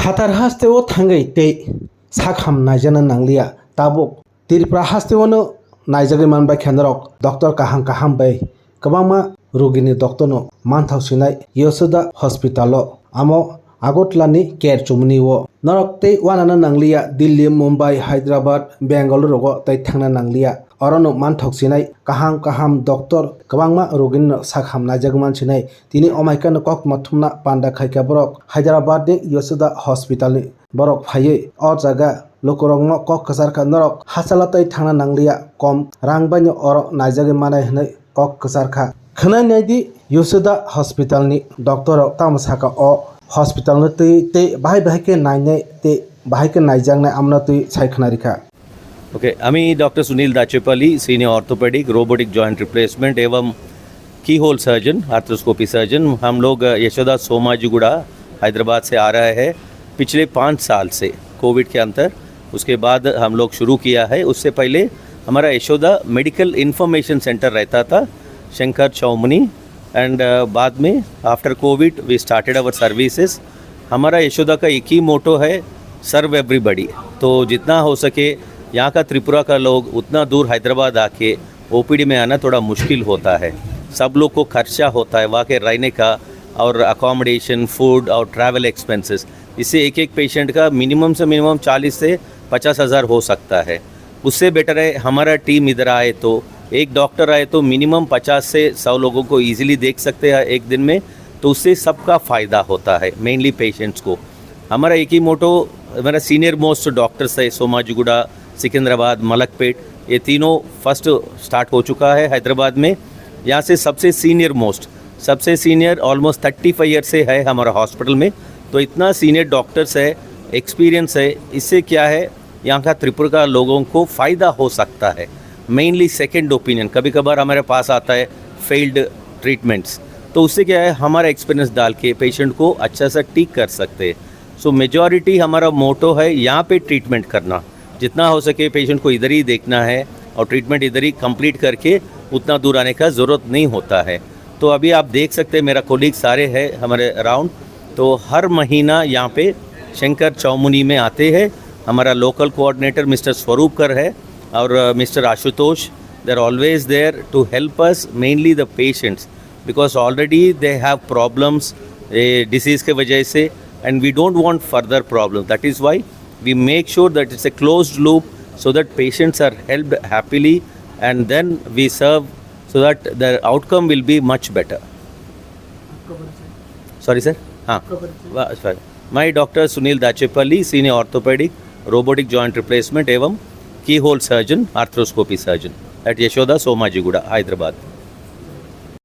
Phatar Haste o Thangai te Sakham Naijana Nanglia Tabuk Tiripra Haste ono Naijak man by Kenrok Dr. Kaham bay Kabama Rugini Doctor no Manthau Sinai Yosuda Hospitalo Amo Agotlani Care Chumni wo Norok te Wanana Nanglia Delhi Mumbai Hyderabad Bangalore tai Thangna Nanglia Orono Manthok Sinai Kaham Doctor Kabangma Rugin Sakham Naijagman Sinai Tini Omaikan Kok Matumna Panda Kaika Borok Hyderabad de Yosuda Hospital Borok Phaye or Jaga Lokorong Kok Kasarka Norok Hasalatai Thangna Nanglia Kom Rangbanyo or Naijagmana Kok Kasarka Khana Nadi Yosuda Hospital ni Doctor Tamasaka o Hospital no te bahai ke naine te bahai ke naijang na amna tu saikhnarika okay आम्ही doctor Sunil Dachepalli senior orthopaedic robotic joint replacement एवं की whole surgeon arthroscopy surgeon हम लोग यशोदा सोमाजीगुड़ा हैदराबाद से आ रहे हैं पिछले 5 साल से कोविड के अंतर उसके बाद हम लोग शुरू किया है। उससे पहले हमारा यशोदा मेडिकल इन्फॉर्मेशन सेंटर रहता था शंकर चौमनी एंड बाद में after covid we started our services. हमारा यशोदा का एक ही मोटो है सर्व एवरीबडी, तो जितना हो सके यहाँ का त्रिपुरा का लोग उतना दूर हैदराबाद आके ओपीडी में आना थोड़ा मुश्किल होता है। सब लोग को खर्चा होता है वहाँ के रहने का और अकोमोडेशन फूड और ट्रैवल एक्सपेंसेस, इससे एक पेशेंट का मिनिमम से मिनिमम 40 से 50 हज़ार हो सकता है। उससे बेटर है हमारा टीम इधर आए तो एक डॉक्टर आए तो मिनिमम 50 से 100 लोगों को ईजिली देख सकते हैं एक दिन में, तो उससे सबका फ़ायदा होता है मेनली पेशेंट्स को। हमारा एक ही मोटो हमारा सीनियर मोस्ट डॉक्टर्स है सोमाजीगुड़ा सिकंदराबाद मलकपेट ये तीनों फर्स्ट स्टार्ट हो चुका है हैदराबाद में। यहाँ से सबसे सीनियर ऑलमोस्ट 35 ईयर से है हमारा हॉस्पिटल में, तो इतना सीनियर डॉक्टर्स है एक्सपीरियंस है। इससे क्या है यहाँ का त्रिपुरा का लोगों को फ़ायदा हो सकता है। मेनली सेकेंड ओपिनियन कभी कभार हमारे पास आता है फेल्ड ट्रीटमेंट्स, तो उससे क्या है हमारा एक्सपीरियंस डाल के पेशेंट को अच्छा सा ठीक कर सकते हैं। सो मेजॉरिटी हमारा मोटो है यहाँ पे ट्रीटमेंट करना, जितना हो सके पेशेंट को इधर ही देखना है और ट्रीटमेंट इधर ही कंप्लीट करके उतना दूर आने का ज़रूरत नहीं होता है। तो अभी आप देख सकते हैं मेरा कोलीग सारे हैं हमारे अराउंड, तो हर महीना यहाँ पे शंकर चौमुनी में आते हैं। हमारा लोकल कोऑर्डिनेटर मिस्टर स्वरूपकर है और mister Ashutosh, they are always there to help us mainly the patients because already they have problems disease के वजह से and we don't want further problem. That is why we make sure that it's a closed loop so that patients are helped happily and then we serve so that the outcome will be much better. Sorry sir? My Dr. Sunil Dachepalli, senior orthopedic, robotic joint replacement evam keyhole surgeon, arthroscopy surgeon at Yashoda Somajiguda, Hyderabad.